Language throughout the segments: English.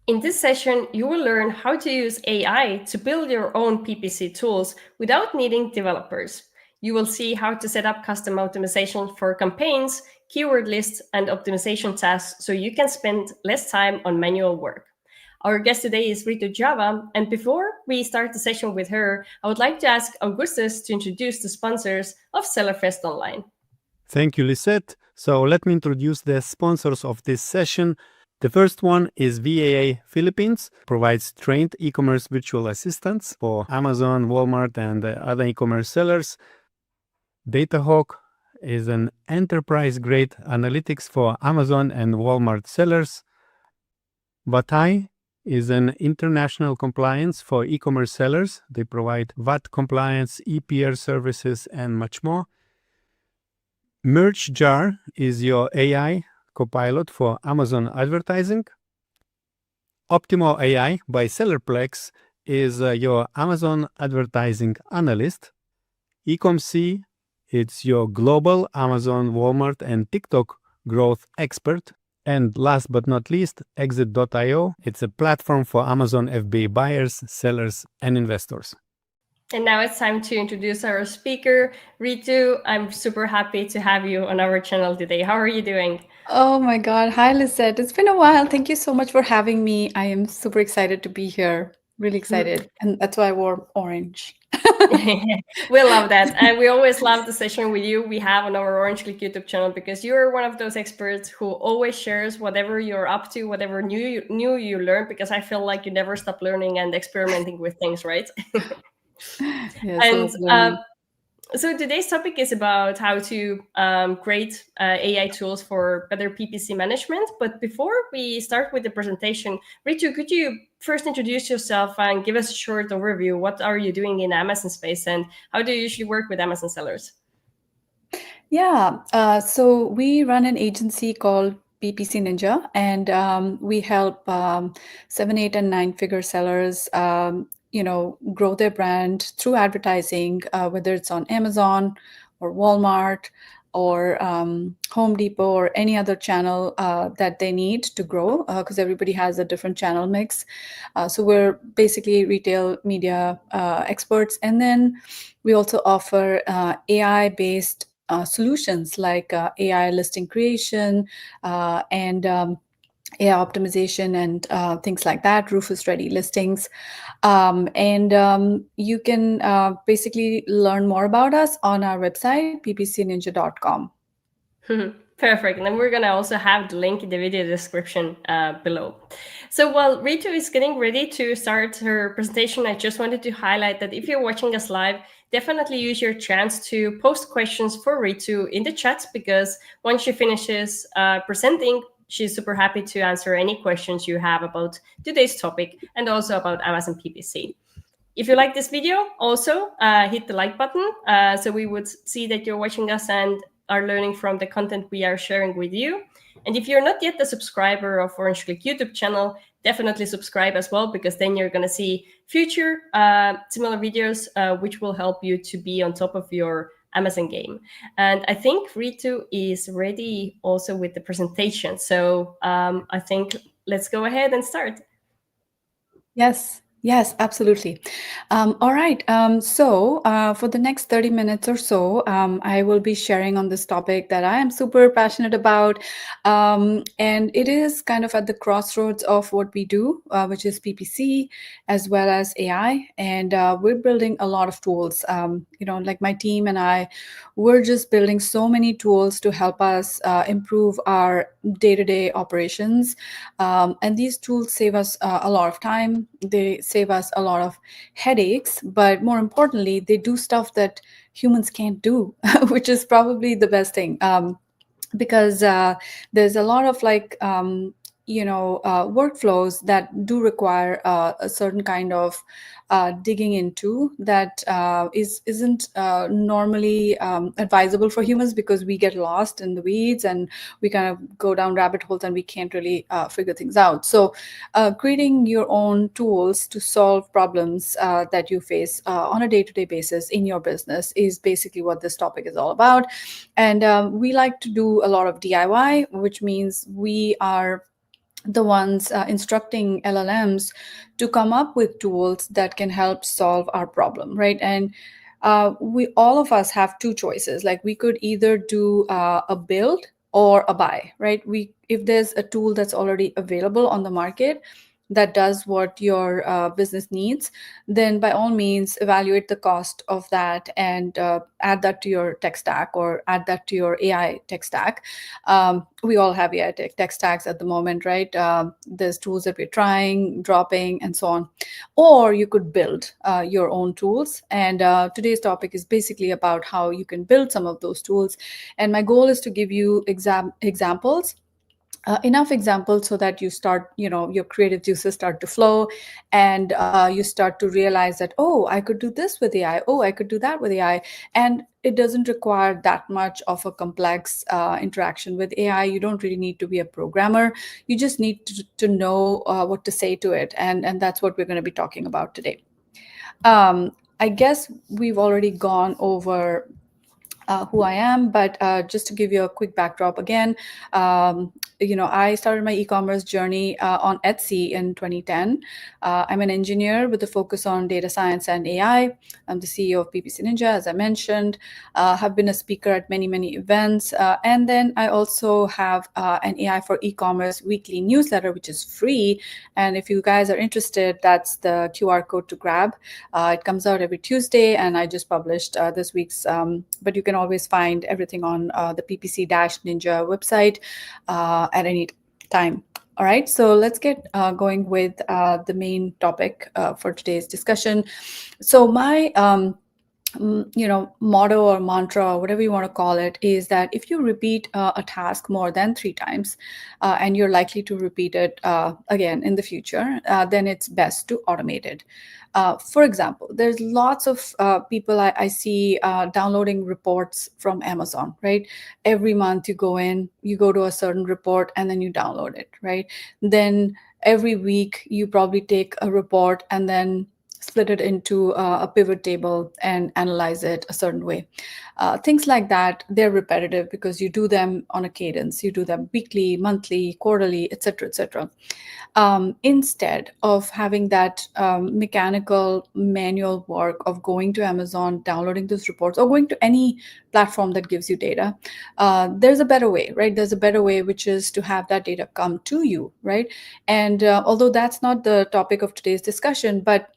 In this session, you will learn how to use AI to build your own PPC tools without needing developers. You will see how to set up custom optimization for campaigns, keyword lists, and optimization tasks so you can spend less time on manual work. Our guest today is Ritu Java, and before we start the session with her, I would like to ask Augustus to introduce the sponsors of Sellerfest Online. Thank you, Lisette. So let me introduce the sponsors of this session. The first one is VAA Philippines, provides trained e-commerce virtual assistants for Amazon, Walmart, and other e-commerce sellers. DataHawk is an enterprise-grade analytics for Amazon and Walmart sellers. VATAi is an international compliance for e-commerce sellers. They provide VAT compliance, EPR services, and much more. MerchJar is your AI copilot for Amazon advertising. Optimal AI by Sellerplex is your Amazon advertising analyst. Ecomc, it's your global Amazon, Walmart, and TikTok growth expert. And last but not least, Exit.io. It's a platform for Amazon FBA buyers, sellers, and investors. And now it's time to introduce our speaker, Ritu. I'm super happy to have you on our channel today. How are you doing? Oh my God. Hi, Lisette. It's been a while. Thank you so much for having me. I am super excited to be here. Really excited. And that's why I wore orange. We love that. And we always love the session with you we have on our Orange Klik YouTube channel because you're one of those experts who always shares whatever you're up to, whatever new you learn, because I feel like you never stop learning and experimenting with things, right? Yes, And so today's topic is about how to create AI tools for better PPC management. But before we start with the presentation, Ritu, could you first introduce yourself and give us a short overview? What are you doing in Amazon space and how do you usually work with Amazon sellers? Yeah, so we run an agency called PPC Ninja, and we help 7, 8, and 9-figure sellers grow their brand through advertising, whether it's on Amazon or Walmart or Home Depot or any other channel that they need to grow, because everybody has a different channel mix. So we're basically retail media experts. And then we also offer AI-based solutions like AI listing creation and AI optimization and things like that, Rufus ready listings. You can basically learn more about us on our website, ppcninja.com. Perfect. And then we're going to also have the link in the video description below. So while Ritu is getting ready to start her presentation, I just wanted to highlight that if you're watching us live, definitely use your chance to post questions for Ritu in the chat, because once she finishes presenting, she's super happy to answer any questions you have about today's topic and also about Amazon PPC. If you like this video, also hit the like button so we would see that you're watching us and are learning from the content we are sharing with you. And if you're not yet a subscriber of Orange Klik YouTube channel, definitely subscribe as well, because then you're going to see future similar videos which will help you to be on top of your Amazon game. And I think Ritu is ready also with the presentation. So I think let's go ahead and start. Yes, absolutely. All right. So for the next 30 minutes or so, I will be sharing on this topic that I am super passionate about. And it is kind of at the crossroads of what we do, which is PPC as well as AI. And we're building a lot of tools. Like my team and I, we're just building so many tools to help us improve our day-to-day operations. And these tools save us a lot of time. They save us a lot of headaches, but more importantly, they do stuff that humans can't do, which is probably the best thing. Because there's a lot of workflows that do require a certain kind of digging into that isn't normally advisable for humans, because we get lost in the weeds and we kind of go down rabbit holes and we can't really figure things out. So creating your own tools to solve problems that you face on a day-to-day basis in your business is basically what this topic is all about. And we like to do a lot of DIY, which means we are the ones instructing LLMs to come up with tools that can help solve our problem, right? And we all of us have two choices. Like we could either do a build or a buy, right? If there's a tool that's already available on the market that does what your business needs, then by all means evaluate the cost of that and add that to your tech stack or add that to your AI tech stack. We all have AI tech stacks at the moment, right? There's tools that we're trying, dropping, and so on. Or you could build your own tools. And today's topic is basically about how you can build some of those tools. And my goal is to give you examples, enough examples so that you start, your creative juices start to flow, and you start to realize that, oh, I could do this with AI, oh, I could do that with AI. And it doesn't require that much of a complex interaction with AI. You don't really need to be a programmer. You just need to know what to say to it. And that's what we're going to be talking about today. I guess we've already gone over who I am, but just to give you a quick backdrop again, I started my e-commerce journey on Etsy in 2010. I'm an engineer with a focus on data science and AI. I'm the CEO of PPC Ninja, as I mentioned. Have been a speaker at many, many events. And then I also have an AI for e-commerce weekly newsletter, which is free. And if you guys are interested, that's the QR code to grab. It comes out every Tuesday, and I just published this week's, but you can always find everything on the PPC-Ninja website at any time. All right, so let's get going with the main topic for today's discussion. So my motto or mantra or whatever you want to call it is that if you repeat a task more than 3 times and you're likely to repeat it again in the future, then it's best to automate it. For example, there's lots of people I see downloading reports from Amazon, right? Every month you go in, you go to a certain report, and then you download it, right? Then every week you probably take a report and then split it into a pivot table and analyze it a certain way. Things like that, they're repetitive because you do them on a cadence. You do them weekly, monthly, quarterly, etc., etc. Instead of having that mechanical manual work of going to Amazon, downloading those reports, or going to any platform that gives you data, there's a better way, right? There's a better way, which is to have that data come to you, right? And although that's not the topic of today's discussion, but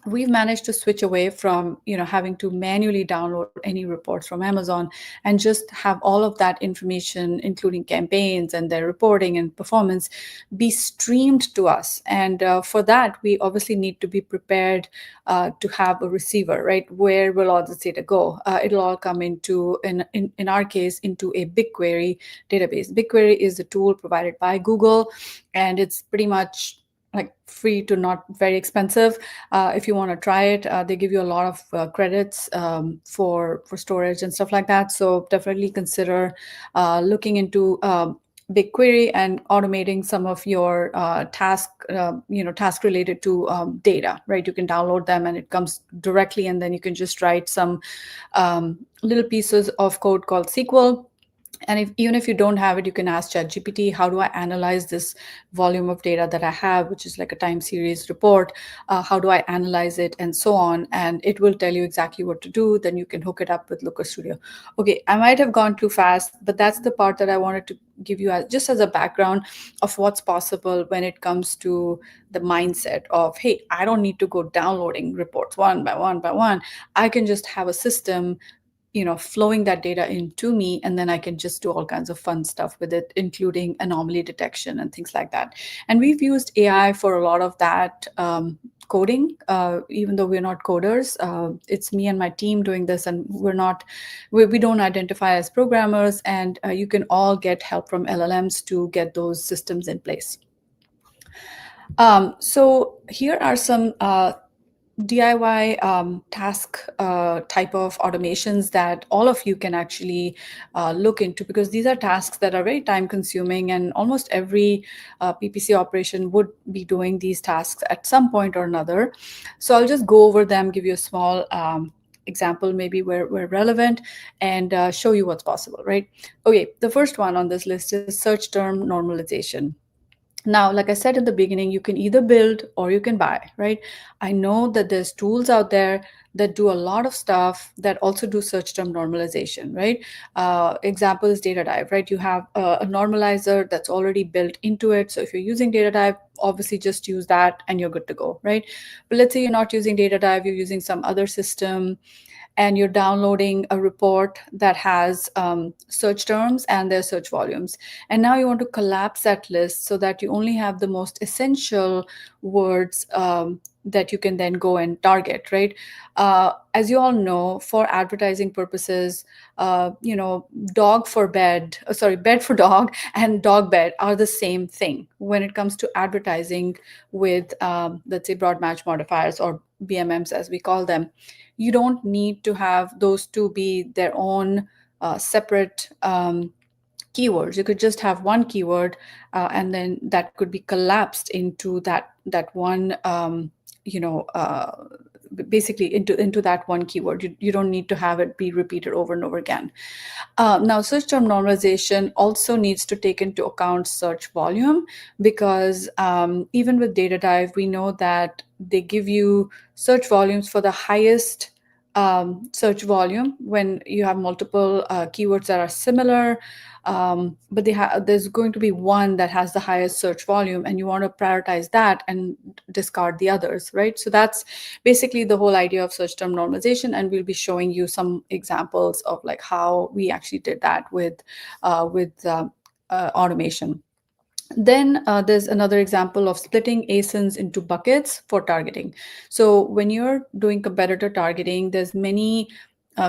we've managed to switch away from having to manually download any reports from Amazon and just have all of that information, including campaigns and their reporting and performance, be streamed to us. And for that, we obviously need to be prepared to have a receiver, right? Where will all this data go? It'll all come into, in our case, into a BigQuery database. BigQuery is a tool provided by Google, and it's pretty much like free to not very expensive. If you want to try it, they give you a lot of credits for storage and stuff like that. So definitely consider looking into BigQuery and automating some of your task related to data, right? You can download them and it comes directly, and then you can just write some little pieces of code called SQL. And even if you don't have it, you can ask ChatGPT, how do I analyze this volume of data that I have, which is like a time series report? How do I analyze it, and so on? And it will tell you exactly what to do. Then you can hook it up with Looker Studio. Okay, I might have gone too fast, but that's the part that I wanted to give you just as a background of what's possible when it comes to the mindset of, hey, I don't need to go downloading reports one by one by one. I can just have a system flowing that data into me, and then I can just do all kinds of fun stuff with it, including anomaly detection and things like that. And we've used AI for a lot of that coding, even though we're not coders. It's me and my team doing this, and we don't identify as programmers, and you can all get help from LLMs to get those systems in place. So here are some DIY task type of automations that all of you can actually look into, because these are tasks that are very time consuming, and almost every PPC operation would be doing these tasks at some point or another. So I'll just go over them, give you a small example maybe where relevant, and show you what's possible, right? Okay, the first one on this list is search term normalization. Now, like I said in the beginning, you can either build or you can buy, right? I know that there's tools out there that do a lot of stuff that also do search term normalization, right? Example is Data Dive, right? You have a normalizer that's already built into it. So if you're using Data Dive, obviously just use that and you're good to go, right? But let's say you're not using Data Dive, you're using some other system, and you're downloading a report that has search terms and their search volumes. And now you want to collapse that list so that you only have the most essential words that you can then go and target, right? As you all know, for advertising purposes, dog for bed, sorry, bed for dog and dog bed are the same thing when it comes to advertising with, let's say, broad match modifiers or BMMs as we call them. You don't need to have those two be their own separate keywords. You could just have one keyword, and then that could be collapsed into that one, basically into that one keyword. You don't need to have it be repeated over and over again. Now, search term normalization also needs to take into account search volume, because even with Data Dive, we know that they give you search volumes for the highest search volume when you have multiple keywords that are similar. But there's going to be one that has the highest search volume, and you want to prioritize that and discard the others, right? So that's basically the whole idea of search term normalization, and we'll be showing you some examples of like how we actually did that with automation. Then there's another example of splitting ASINs into buckets for targeting. So when you're doing competitor targeting, there's many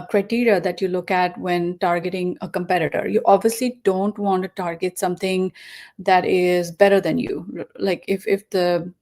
criteria that you look at when targeting a competitor. You obviously don't want to target something that is better than you. Like if the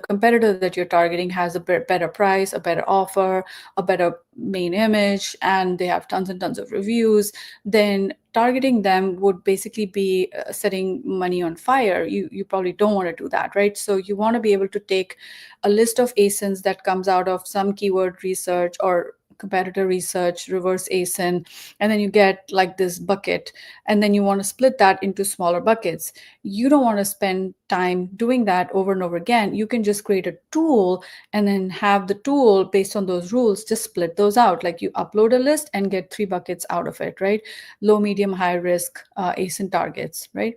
competitor that you're targeting has a better price, a better offer, a better main image, and they have tons and tons of reviews, then targeting them would basically be setting money on fire. You probably don't want to do that, right? So you want to be able to take a list of ASINs that comes out of some keyword research or competitor research, reverse ASIN, and then you get like this bucket, and then you want to split that into smaller buckets. You don't want to spend time doing that over and over again. You can just create a tool and then have the tool based on those rules just split those out. Like you upload a list and get 3 buckets out of it, right? Low, medium, high risk ASIN targets, right?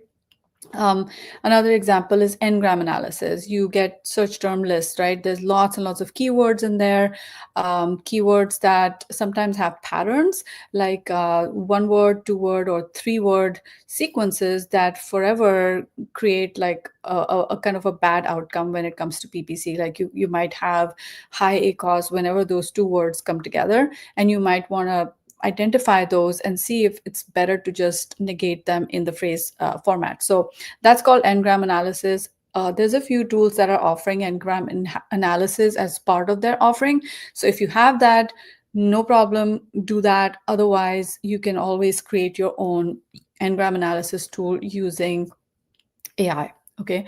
Another example is n-gram analysis. You get search term lists, right? There's lots and lots of keywords in there, keywords that sometimes have patterns, like 1-word, 2-word, or 3-word sequences that forever create like a kind of a bad outcome when it comes to PPC. Like you might have high ACOS whenever those 2 words come together, and you might want to identify those and see if it's better to just negate them in the phrase format. So that's called n-gram analysis. There's a few tools that are offering n-gram analysis as part of their offering. So if you have that, no problem, do that. Otherwise, you can always create your own n-gram analysis tool using AI. Okay.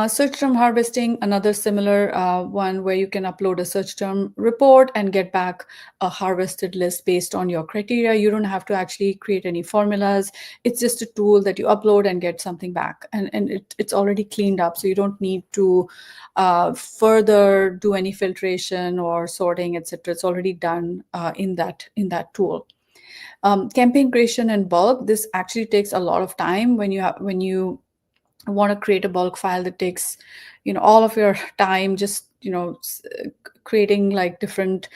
Search term harvesting, another similar one where you can upload a search term report and get back a harvested list based on your criteria. You don't have to actually create any formulas. It's just a tool that you upload and get something back. And it's already cleaned up, so you don't need to further do any filtration or sorting, etc. It's already done in that tool. Campaign creation in bulk. This actually takes a lot of time when you want to create a bulk file that takes all of your time, just creating like different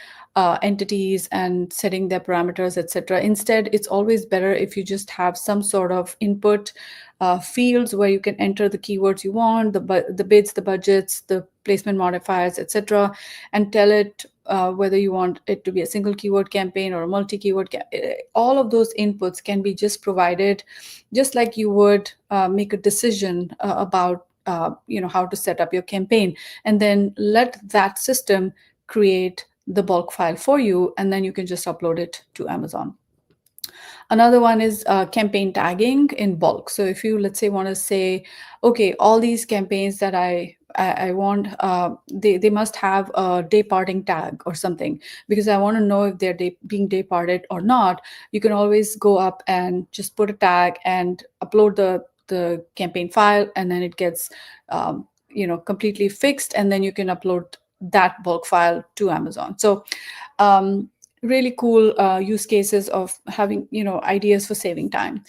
entities and setting their parameters, etc. Instead, it's always better if you just have some sort of input fields where you can enter the keywords you want, the bids, the budgets, the placement modifiers, etc., and tell it whether you want it to be a single keyword campaign or a multi-keyword. All of those inputs can be just provided, just like you would make a decision about how to set up your campaign, and then let that system create the bulk file for you, and then you can just upload it to Amazon. Another one is campaign tagging in bulk. So if you, let's say, want to say, okay, all these campaigns that I want, they must have a day parting tag or something, because I want to know if they're being day parted or not. You can always go up and just put a tag and upload the the campaign file, and then it gets completely fixed, and then you can upload that bulk file to Amazon. So really cool use cases of having ideas for saving time.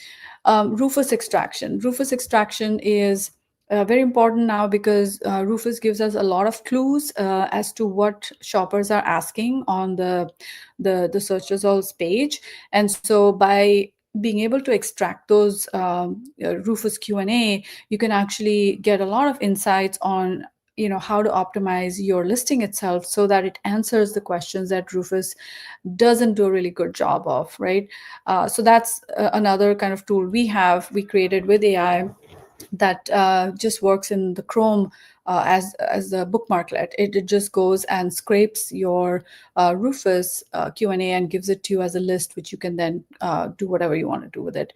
Rufus extraction. Rufus extraction is very important now because Rufus gives us a lot of clues as to what shoppers are asking on the search results page. And so by being able to extract those Rufus Q&A, you can actually get a lot of insights on how to optimize your listing itself so that it answers the questions that Rufus doesn't do a really good job of, right? So that's another kind of tool we created with AI that just works in the Chrome as the bookmarklet. It just goes and scrapes your Rufus Q&A and gives it to you as a list, which you can then do whatever you want to do with it.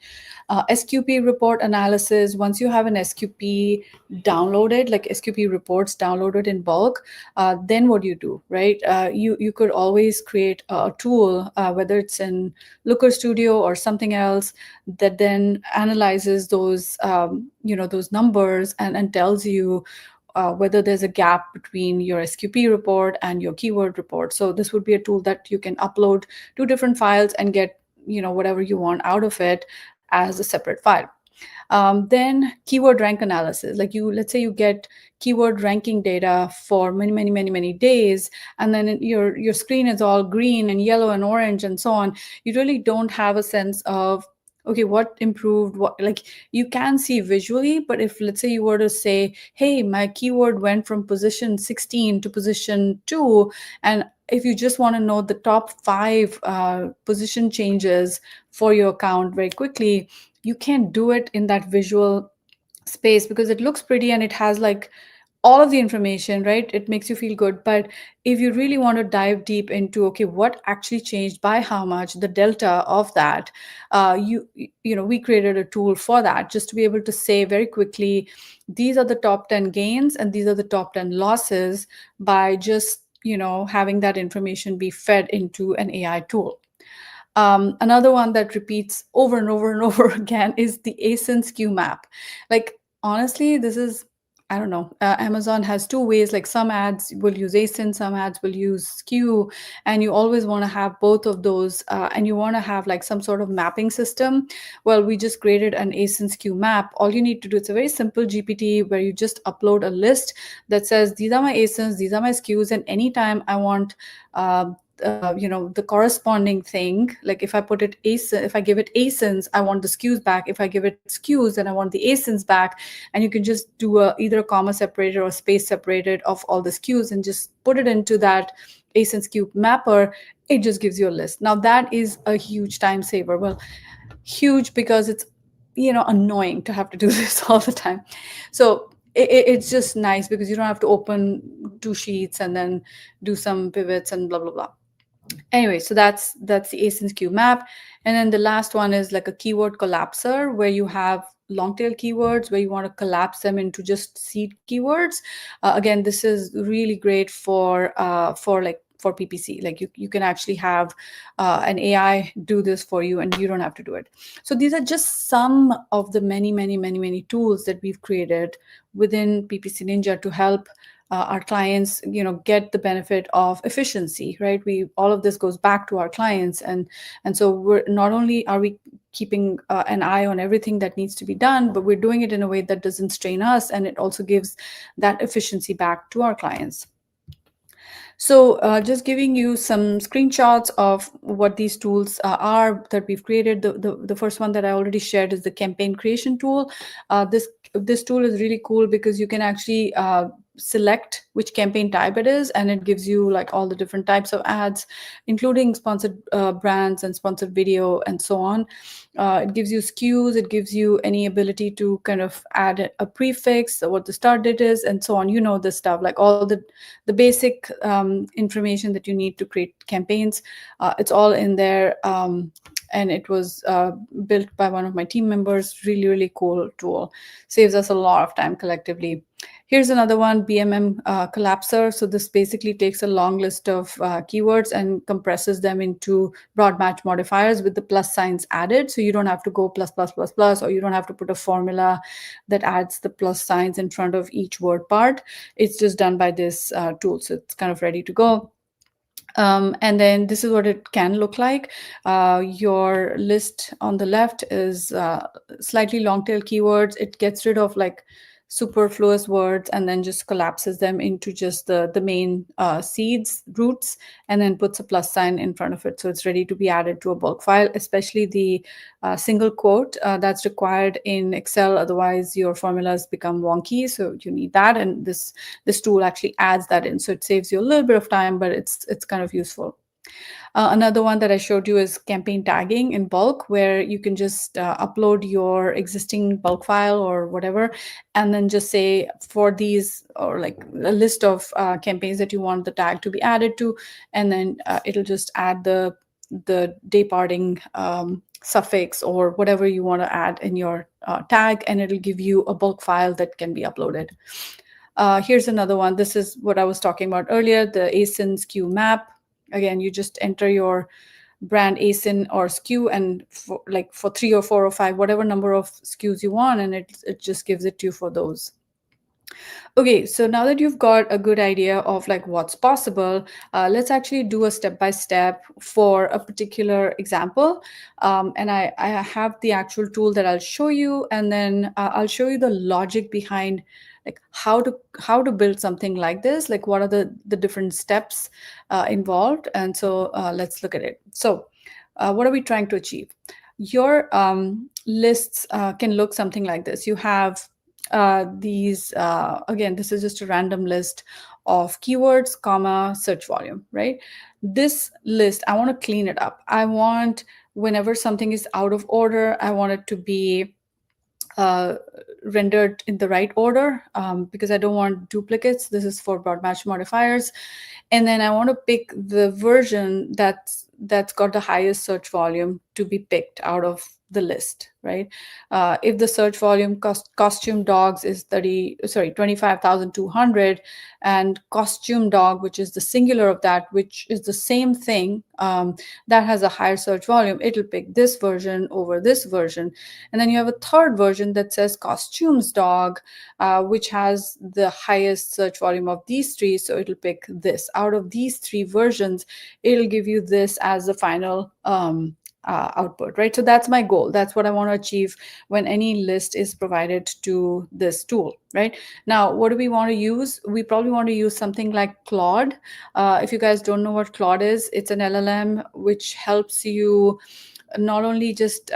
SQP report analysis. Once you have an SQP downloaded, like SQP reports downloaded in bulk, then what do you do, right? You could always create a tool, whether it's in Looker Studio or something else, that then analyzes those those numbers and tells you whether there's a gap between your SQP report and your keyword report. So this would be a tool that you can upload to different files and get whatever you want out of it as a separate file. Then keyword rank analysis. Like let's say you get keyword ranking data for many days, and then your screen is all green and yellow and orange and so on. You really don't have a sense of, okay, what improved, what, like, you can see visually, but if let's say you were to say, hey, my keyword went from position 16 to position 2, and if you just want to know the top 5 position changes for your account very quickly, you can't do it in that visual space because it looks pretty and it has like all of the information, right? It makes you feel good. But if you really want to dive deep into, okay, what actually changed by how much, the delta of that, we created a tool for that, just to be able to say very quickly, these are the top 10 gains and these are the top 10 losses, by just having that information be fed into an AI tool. Another one that repeats over and over and over again is the ASIN SKU map. Like, honestly, this is, I don't know, Amazon has 2 ways. Like, some ads will use ASIN, some ads will use SKU, and you always want to have both of those, and you want to have like some sort of mapping system. Well, we just created an ASIN SKU map. All you need to do, it's a very simple GPT where you just upload a list that says, these are my ASINs, these are my SKUs, and anytime I want the corresponding thing, like if I put it ASIN, if I give it ASINs, I want the SKUs back. If I give it SKUs, then I want the ASINs back. And you can just do either a comma separated or space separated of all the SKUs and just put it into that ASIN SKU mapper. It just gives you a list. Now that is a huge time saver. Well, huge because it's annoying to have to do this all the time. So it's just nice because you don't have to open 2 sheets and then do some pivots and blah blah blah. Anyway, so that's the ASIN SKU map. And then the last one is like a keyword collapser, where you have long tail keywords where you want to collapse them into just seed keywords. Again, this is really great for PPC. Like you can actually have an AI do this for you and you don't have to do it. So these are just some of the many tools that we've created within PPC Ninja to help our clients, get the benefit of efficiency, right? All of this goes back to our clients, and so we're not only are we keeping an eye on everything that needs to be done, but we're doing it in a way that doesn't strain us, and it also gives that efficiency back to our clients. So just giving you some screenshots of what these tools are that we've created. The first one that I already shared is the campaign creation tool. This tool is really cool because you can actually select which campaign type it is, and it gives you like all the different types of ads, including sponsored brands and sponsored video and so on. It gives you SKUs, it gives you any ability to kind of add a prefix, what the start date is, and so on. This stuff, like all the basic information that you need to create campaigns. It's all in there, and it was built by one of my team members. Really cool tool, saves us a lot of time collectively. Here's another one, BMM collapser. So this basically takes a long list of keywords and compresses them into broad match modifiers with the plus signs added. So you don't have to go plus, plus, plus, plus, or you don't have to put a formula that adds the plus signs in front of each word part. It's just done by this tool. So it's kind of ready to go. And then this is what it can look like. Your list on the left is slightly long tail keywords. It gets rid of like superfluous words and then just collapses them into just the main seeds, roots, and then puts a plus sign in front of it. So it's ready to be added to a bulk file, especially the single quote that's required in Excel. Otherwise, your formulas become wonky. So you need that. And this tool actually adds that in. So it saves you a little bit of time, but it's kind of useful. Another one that I showed you is campaign tagging in bulk, where you can just upload your existing bulk file or whatever, and then just say for these, or like a list of campaigns that you want the tag to be added to, and then it'll just add the departing suffix or whatever you want to add in your tag, and it'll give you a bulk file that can be uploaded. Here's another one. This is what I was talking about earlier, the ASIN SKU map. Again, you just enter your brand ASIN or SKU, and for 3 or 4 or 5, whatever number of SKUs you want, and it just gives it to you for those. Okay, so now that you've got a good idea of like what's possible, let's actually do a step-by-step for a particular example. And I have the actual tool that I'll show you, and then I'll show you the logic behind like how to build something like this, like what are the different steps involved. And so let's look at it. So what are we trying to achieve? Your lists can look something like this. You have these, again, this is just a random list of keywords, comma, search volume, right? This list, I want to clean it up. I want, whenever something is out of order, I want it to be rendered in the right order, because I don't want duplicates. This is for broad match modifiers. And then I want to pick the version that's got the highest search volume to be picked out of the list, right? If the search volume costume dogs is 25,200, and costume dog, which is the singular of that, which is the same thing, that has a higher search volume, it'll pick this version over this version. And then you have a third version that says costumes dog, which has the highest search volume of these three, so it'll pick this. Out of these 3 versions, it'll give you this as the final output, right? So that's my goal. That's what I want to achieve when any list is provided to this tool, right? Now, what do we want to use? We probably want to use something like Claude. If you guys don't know what Claude is, it's an LLM which helps you not only just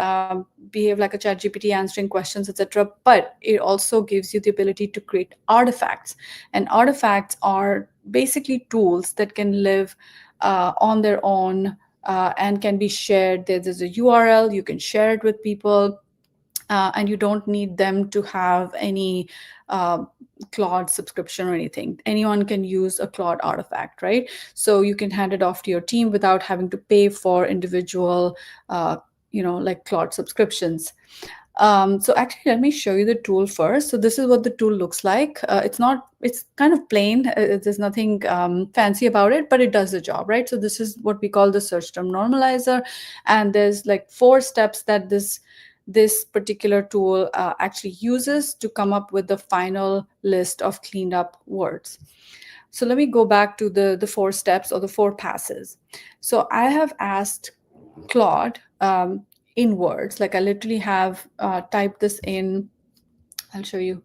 behave like a ChatGPT answering questions, etc., but it also gives you the ability to create artifacts. And artifacts are basically tools that can live on their own and can be shared. There's a URL, you can share it with people, and you don't need them to have any Claude subscription or anything. Anyone can use a Claude artifact, right? So you can hand it off to your team without having to pay for individual, like Claude subscriptions. So actually, let me show you the tool first. So this is what the tool looks like. It's kind of plain. There's nothing fancy about it, but it does the job, right? So this is what we call the search term normalizer. And there's like 4 steps that this particular tool actually uses to come up with the final list of cleaned up words. So let me go back to the 4 steps or the 4 passes. So I have asked Claude in words, like I literally have typed this in. I'll show you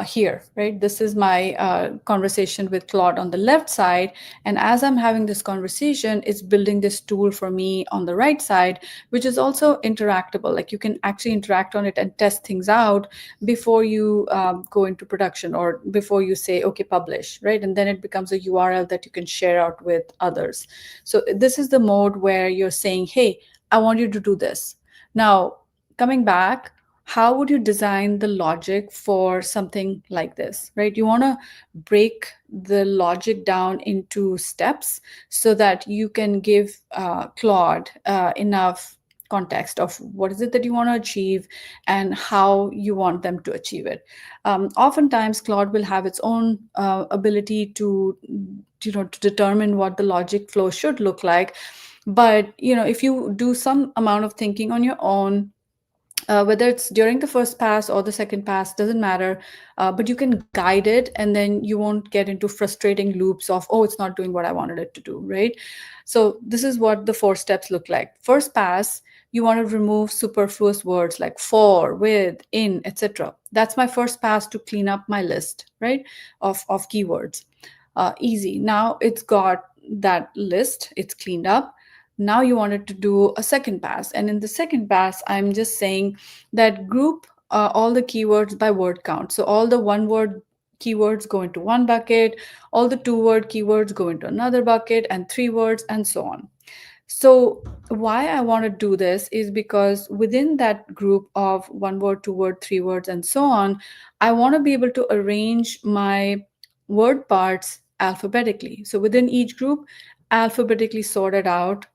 here, right? This is my conversation with Claude on the left side. And as I'm having this conversation, it's building this tool for me on the right side, which is also interactable. Like you can actually interact on it and test things out before you go into production or before you say, okay, publish, right? And then it becomes a URL that you can share out with others. So this is the mode where you're saying, hey, I want you to do this. Now, coming back, how would you design the logic for something like this, right? You want to break the logic down into steps so that you can give Claude enough context of what is it that you want to achieve and how you want them to achieve it. Oftentimes, Claude will have its own ability to, to determine what the logic flow should look like. But if you do some amount of thinking on your own, whether it's during the first pass or the second pass, doesn't matter, but you can guide it, and then you won't get into frustrating loops of, oh, it's not doing what I wanted it to do, right? So this is what the 4 steps look like. First pass, you want to remove superfluous words like for, with, in, etc. That's my first pass to clean up my list, right, of keywords. Easy. Now it's got that list, it's cleaned up. Now you wanted to do a second pass. And in the second pass, I'm just saying that group all the keywords by word count. So all the 1-word keywords go into one bucket, all the 2-word keywords go into another bucket, and 3 words, and so on. So why I want to do this is because within that group of 1-word, 2-word, 3 words, and so on, I want to be able to arrange my word parts alphabetically. So within each group, alphabetically sorted out.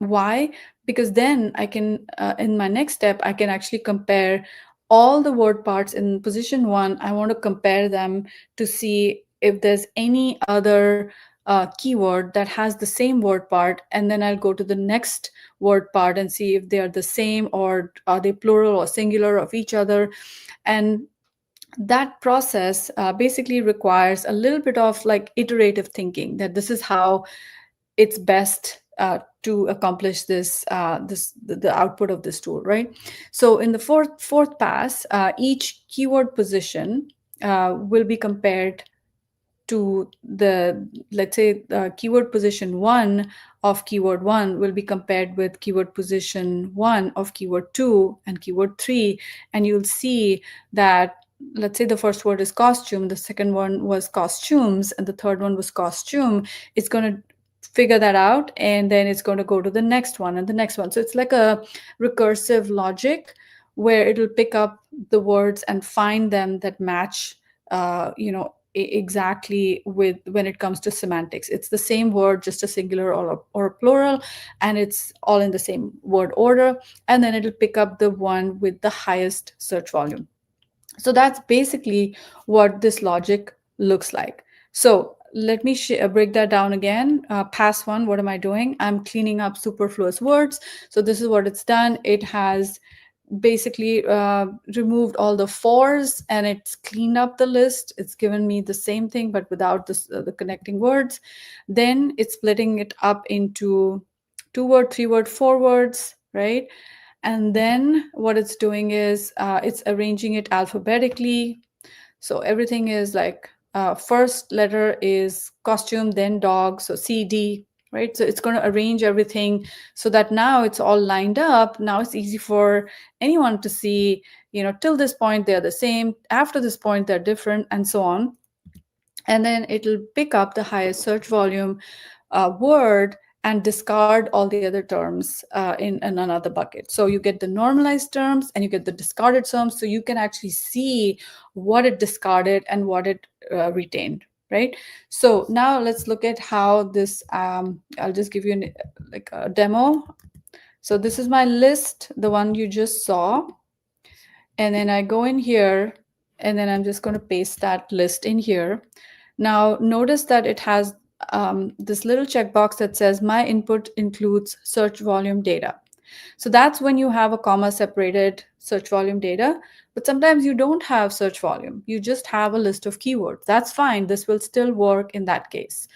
Why? Because then I can, in my next step, I can actually compare all the word parts in position 1. I want to compare them to see if there's any other keyword that has the same word part, and then I'll go to the next word part and see if they are the same, or are they plural or singular of each other. And that process basically requires a little bit of like iterative thinking, that this is how it's best to accomplish this, the output of this tool, right? So in the fourth pass, each keyword position will be compared to the, let's say, keyword position 1 of keyword 1 will be compared with keyword position 1 of keyword 2 and keyword 3. And you'll see that, let's say the first word is costume, the second one was costumes, and the third one was costume. It's going to figure that out, and then it's going to go to the next one and the next one. So it's like a recursive logic where it'll pick up the words and find them that match, exactly with when it comes to semantics. It's the same word, just a singular or a plural, and it's all in the same word order. And then it'll pick up the one with the highest search volume. So that's basically what this logic looks like. So let me break that down again. Pass 1, what am I doing? I'm cleaning up superfluous words. So this is what it's done. It has basically removed all the fors, and it's cleaned up the list. It's given me the same thing, but without the connecting words. Then it's splitting it up into 2-word, 3-word, 4 words, right? And then what it's doing is it's arranging it alphabetically. So everything is like first letter is costume, then dog, so CD, right? So it's going to arrange everything so that now it's all lined up. Now it's easy for anyone to see, till this point they're the same, after this point they're different, and so on. And then it'll pick up the highest search volume word and discard all the other terms in another bucket. So you get the normalized terms and you get the discarded terms, so you can actually see what it discarded and what it retained, right? So now let's look at how this, I'll just give you like a demo. So this is my list, the one you just saw. And then I go in here, and then I'm just going to paste that list in here. Now notice that it has this little checkbox that says my input includes search volume data. So that's when you have a comma separated search volume data, but sometimes you don't have search volume. You just have a list of keywords. That's fine. This will still work in that case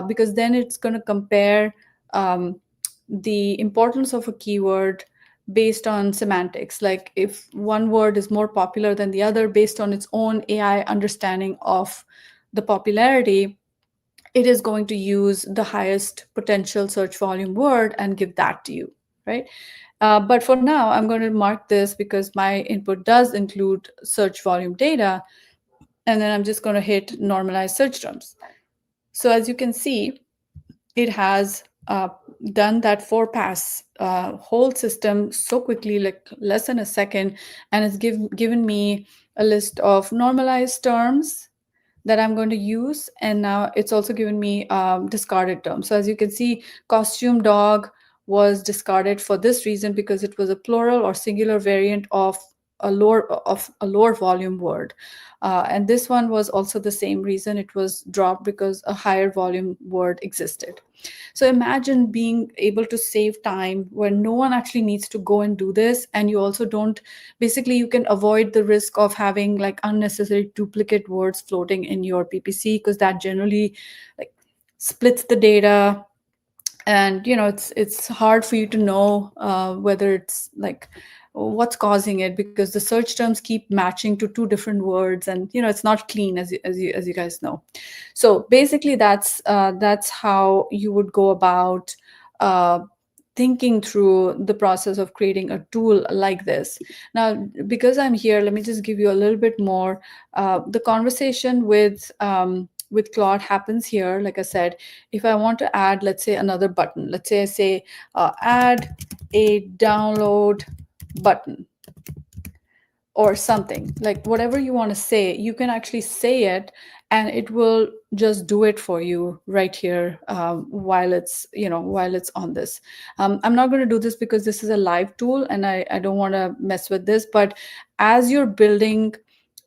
because then it's going to compare the importance of a keyword based on semantics. Like if one word is more popular than the other based on its own AI understanding of the popularity, it is going to use the highest potential search volume word and give that to you, right? But for now, I'm going to mark this because my input does include search volume data. And then I'm just going to hit normalize search terms. So as you can see, it has done that 4-pass whole system so quickly, like less than a second, and it's given me a list of normalized terms that I'm going to use. And now it's also given me discarded terms. So as you can see, costume, dog was discarded for this reason, because it was a plural or singular variant of a lower volume word. And this one was also the same reason it was dropped, because a higher volume word existed. So imagine being able to save time where no one actually needs to go and do this. And you also don't, basically, you can avoid the risk of having like unnecessary duplicate words floating in your PPC, because that generally like splits the data. And it's hard for you to know whether it's like what's causing it, because the search terms keep matching to two different words, and it's not clean, as you guys know. So basically that's how you would go about thinking through the process of creating a tool like this. Now, because I'm here, let me just give you a little bit more. The conversation with Claude happens here. Like I said, if I want to add, let's say, another button, let's say I say add a download button or something, like whatever you want to say, you can actually say it and it will just do it for you right here while it's on this. I'm not going to do this because this is a live tool and I don't want to mess with this, but as you're building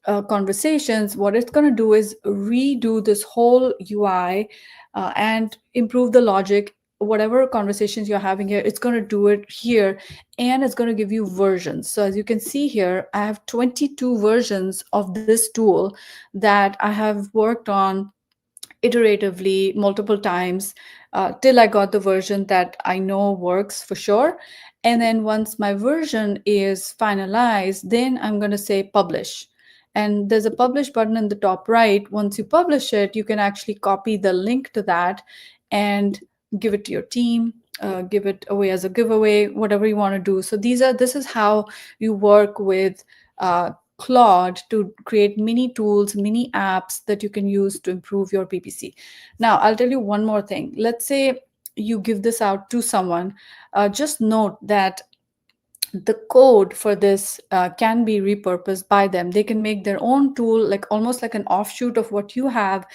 conversations, what it's going to do is redo this whole UI and improve the logic. Whatever conversations you're having here, it's going to do it here, and it's going to give you versions. So as you can see here, I have 22 versions of this tool that I have worked on iteratively multiple times till I got the version that I know works for sure. And then once my version is finalized, then I'm going to say publish. And there's a publish button in the top right. Once you publish it, you can actually copy the link to that and give it to your team, give it away as a giveaway, whatever you want to do. So this is how you work with Claude to create mini tools, mini apps that you can use to improve your PPC. Now, I'll tell you one more thing. Let's say you give this out to someone. Just note that the code for this can be repurposed by them. They can make their own tool, like almost like an offshoot of what you have.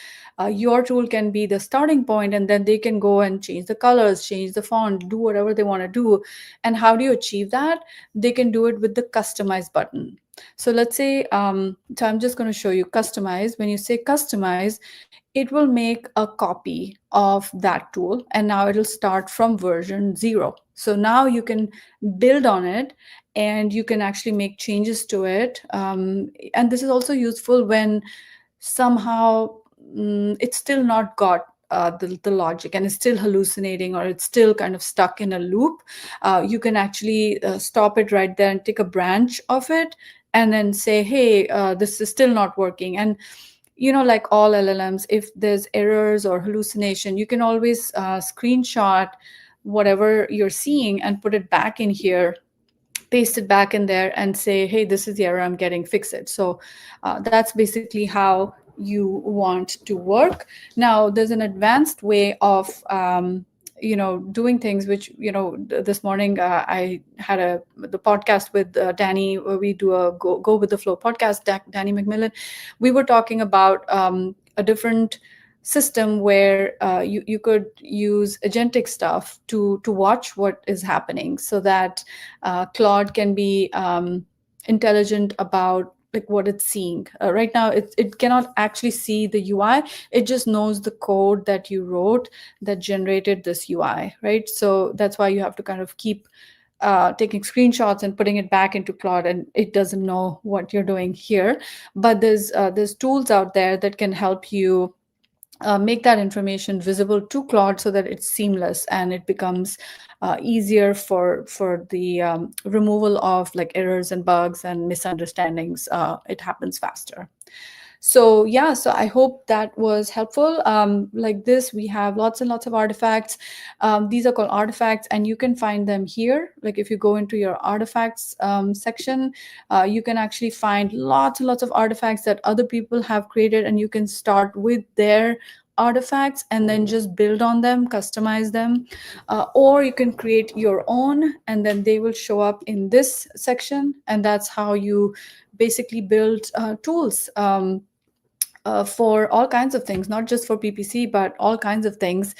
Your tool can be the starting point, and then they can go and change the colors, change the font, do whatever they want to do. And how do you achieve that? They can do it with the customize button. So let's say, so I'm just going to show you customize. When you say customize, it will make a copy of that tool, and now it'll start from version 0. So now you can build on it and you can actually make changes to it. And this is also useful when somehow it's still not got the logic and it's still hallucinating, or it's still kind of stuck in a loop. You can actually stop it right there and take a branch of it and then say, hey, this is still not working. And like all LLMs, if there's errors or hallucination, you can always screenshot whatever you're seeing and put it back in here, paste it back in there and say, hey, this is the error I'm getting, fix it. So that's basically how you want to work. Now, there's an advanced way of doing things, which this morning I had the podcast with Danny, where we do a go with the flow podcast. Danny McMillan, we were talking about a different system where you could use agentic stuff to watch what is happening, so that Claude can be intelligent about like what it's seeing. Right now, it cannot actually see the UI. It just knows the code that you wrote that generated this UI, right? So that's why you have to kind of keep taking screenshots and putting it back into Claude, and it doesn't know what you're doing here. But there's tools out there that can help you make that information visible to Claude so that it's seamless and it becomes easier for the removal of like errors and bugs and misunderstandings. It happens faster. So yeah, so I hope that was helpful. Like this, we have lots and lots of artifacts. These are called artifacts, and you can find them here. Like if you go into your artifacts section, you can actually find lots and lots of artifacts that other people have created, and you can start with their artifacts and then just build on them, customize them, or you can create your own, and then they will show up in this section, and that's how you basically build tools for all kinds of things, not just for PPC, but all kinds of things.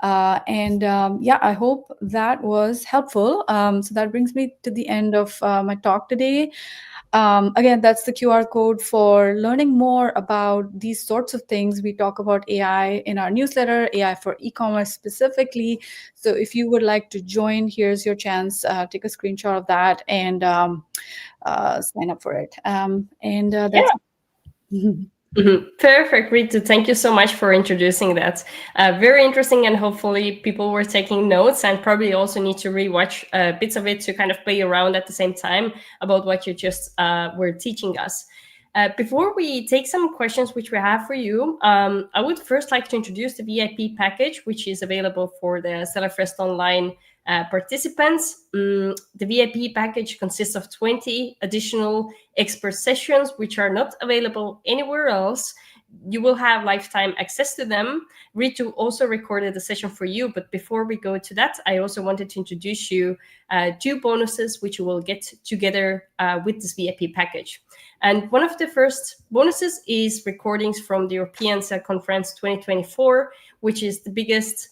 Yeah, I hope that was helpful. So that brings me to the end of my talk today. Again, that's the QR code for learning more about these sorts of things. We talk about AI in our newsletter, AI for e-commerce specifically. So if you would like to join, here's your chance. Take a screenshot of that and sign up for it. That's Perfect, Ritu. Thank you so much for introducing that. Very interesting, and hopefully people were taking notes and probably also need to rewatch bits of it to kind of play around at the same time about what you just were teaching us. Before we take some questions which we have for you, I would first like to introduce the VIP package, which is available for the Seller First Online participants. The VIP package consists of 20 additional expert sessions, which are not available anywhere else. You will have lifetime access to them. Ritu also recorded a session for you, but before we go to that, I also wanted to introduce you 2 bonuses which you will get together with this VIP package. And one of the first bonuses is recordings from the European Cell Conference 2024, which is the biggest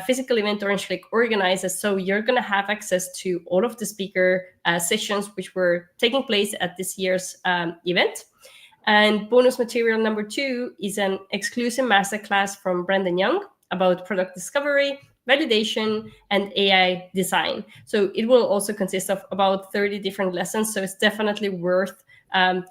physical event Orange Klik organizes. So you're going to have access to all of the speaker sessions which were taking place at this year's event. And bonus material number 2 is an exclusive masterclass from Brandon Young about product discovery, validation, and AI design. So it will also consist of about 30 different lessons. So it's definitely worth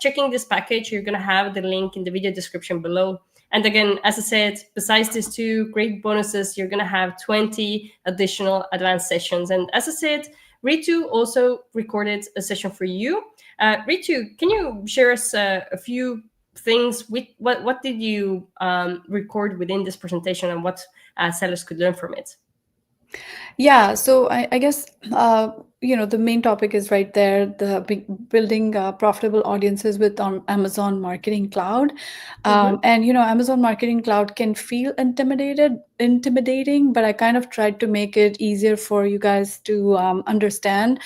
checking this package. You're going to have the link in the video description below. And again, as I said, besides these 2 great bonuses, you're going to have 20 additional advanced sessions. And as I said, Ritu also recorded a session for you. Ritu, can you share us a few things? What did you record within this presentation, and what sellers could learn from it? Yeah, so I guess the main topic is right there, the building profitable audiences with Amazon Marketing Cloud. And Amazon Marketing Cloud can feel intimidating, but I kind of tried to make it easier for you guys to understand,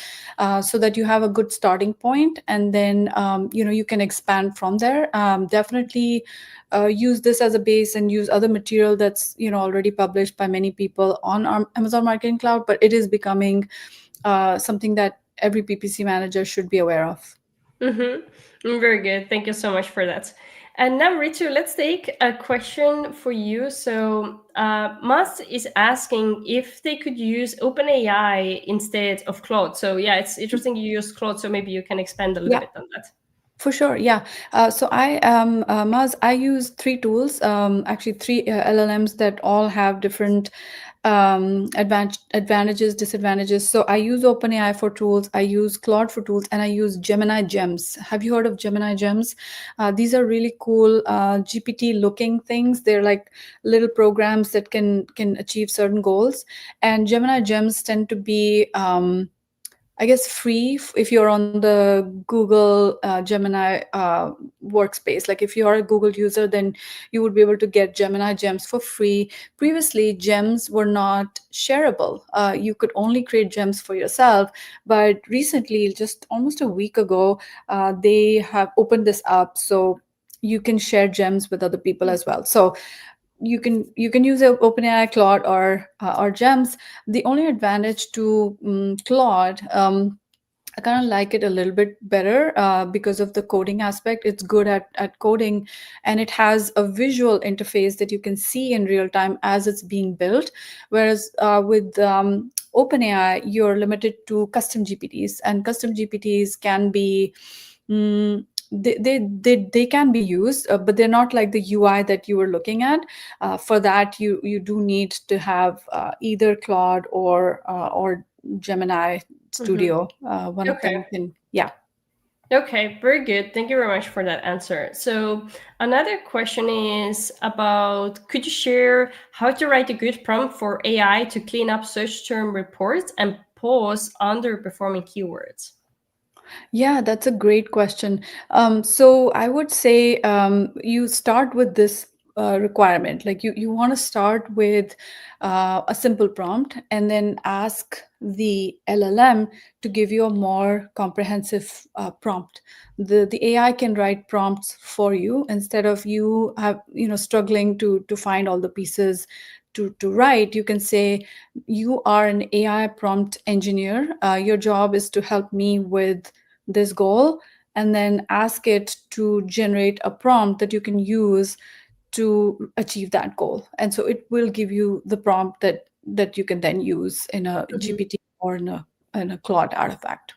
so that you have a good starting point, and then you can expand from there. Definitely use this as a base and use other material that's already published by many people on Amazon Marketing Cloud, but it is becoming something that every PPC manager should be aware of. Very good. Thank you so much for that. And now, Ritu, let's take a question for you. So Mas is asking if they could use OpenAI instead of Claude. So yeah, it's interesting you use Claude, so maybe you can expand a little bit on that. For sure, yeah. So I Maz, I use 3 tools, actually 3 LLMs that all have different advantages, disadvantages. So I use OpenAI for tools, I use Claude for tools, and I use Gemini Gems. Have you heard of Gemini Gems? These are really cool GPT-looking things. They're like little programs that can achieve certain goals. And Gemini Gems tend to be I guess free if you're on the Google Gemini workspace. Like if you're a Google user, then you would be able to get Gemini Gems for free. Previously, gems were not shareable. You could only create gems for yourself. But recently, just almost a week ago, they have opened this up. So you can share gems with other people as well. So you can use OpenAI, Claude, or Gems. The only advantage to Claude, I kind of like it a little bit better because of the coding aspect. It's good at coding, and it has a visual interface that you can see in real time as it's being built. Whereas with OpenAI, you're limited to custom GPTs, and custom GPTs can be they can be used, but they're not like the UI that you were looking at. For that, you do need to have either Claude or Gemini Studio. One of them can, yeah. Okay, very good. Thank you very much for that answer. So another question is about, could you share how to write a good prompt for AI to clean up search term reports and pause underperforming keywords? Yeah, that's a great question. So I would say you start with this requirement. Like you want to start with a simple prompt and then ask the LLM to give you a more comprehensive prompt. The AI can write prompts for you instead of you struggling to find all the pieces to write. You can say, you are an AI prompt engineer. Your job is to help me with this goal, and then ask it to generate a prompt that you can use to achieve that goal. And so it will give you the prompt that you can then use in a GPT or in a Claude artifact.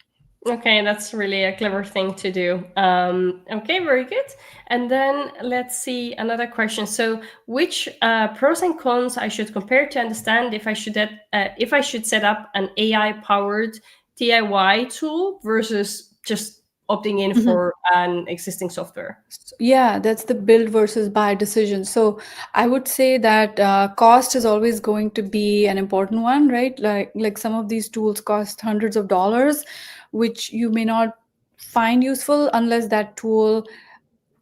Okay, that's really a clever thing to do. Okay, very good. And then let's see another question. So, which pros and cons I should compare to understand if I should set up an AI-powered DIY tool versus just opting in for an existing software? Yeah, that's the build versus buy decision. So I would say that cost is always going to be an important one, right? Like some of these tools cost hundreds of dollars, which you may not find useful unless that tool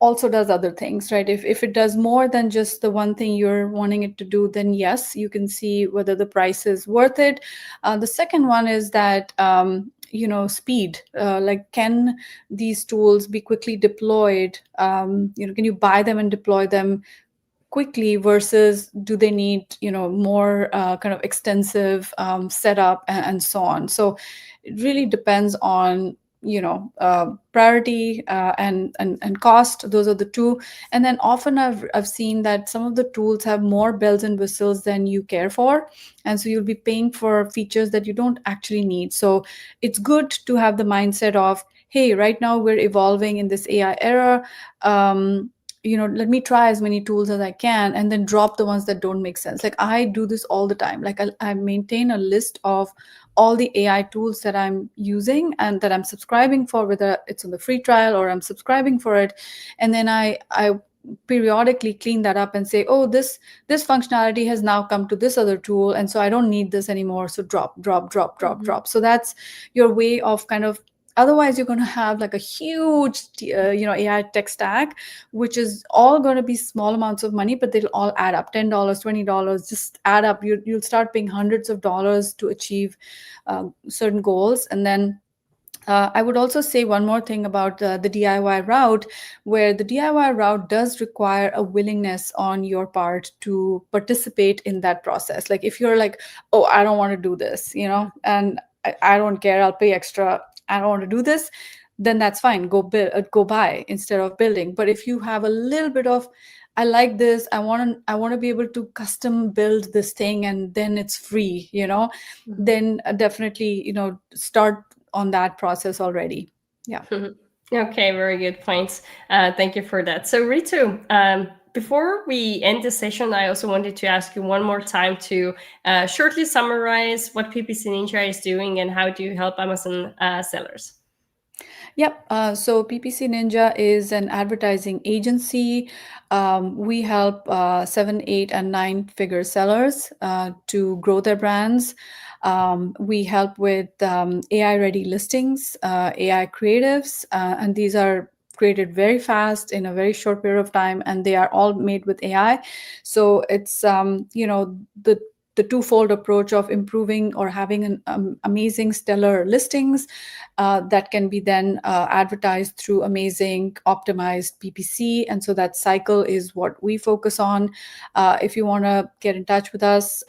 also does other things, right? If it does more than just the one thing you're wanting it to do, then yes, you can see whether the price is worth it. The second one is that speed. Like, can these tools be quickly deployed? Can you buy them and deploy them quickly, versus do they need more kind of extensive setup and so on. So it really depends on priority and cost. Those are the two. And then often I've seen that some of the tools have more bells and whistles than you care for, and so you'll be paying for features that you don't actually need. So it's good to have the mindset of, hey, right now we're evolving in this AI era. Let me try as many tools as I can, and then drop the ones that don't make sense. Like, I do this all the time. Like, I maintain a list of all the AI tools that I'm using and that I'm subscribing for, whether it's on the free trial or I'm subscribing for it. And then I periodically clean that up and say, oh, this functionality has now come to this other tool, and so I don't need this anymore. So drop. So that's your way of kind of, otherwise you're going to have like a huge AI tech stack, which is all going to be small amounts of money, but they'll all add up. $10, $20 just add up. You'll start paying hundreds of dollars to achieve certain goals. And then I would also say one more thing about the DIY route, where the DIY route does require a willingness on your part to participate in that process. Like, if you're like, oh, I don't want to do this, and I don't care, I'll pay extra, I don't want to do this, then that's fine. Go buy instead of building. But if you have a little bit of, I like this, I want to be able to custom build this thing, and then it's free, then definitely, start on that process already. Yeah. Okay, very good points. Thank you for that. So Ritu, before we end the session, I also wanted to ask you one more time to shortly summarize what PPC Ninja is doing and how do you help Amazon sellers? Yep. So PPC Ninja is an advertising agency. We help 7, 8, and 9-figure sellers to grow their brands. We help with AI-ready listings, AI creatives, and these are created very fast in a very short period of time, and they are all made with AI. So it's the twofold approach of improving or having an amazing stellar listings that can be then advertised through amazing optimized PPC. And so that cycle is what we focus on. If you want to get in touch with us,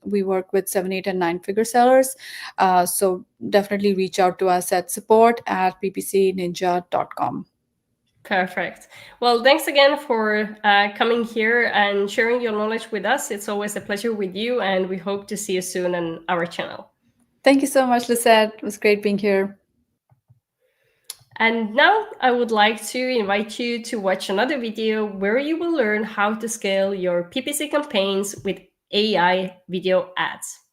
we work with 7, 8, and 9-figure sellers. So definitely reach out to us at support@ppcninja.com. Perfect. Well, thanks again for coming here and sharing your knowledge with us. It's always a pleasure with you, and we hope to see you soon on our channel. Thank you so much, Lisette. It was great being here. And now I would like to invite you to watch another video where you will learn how to scale your PPC campaigns with AI video ads.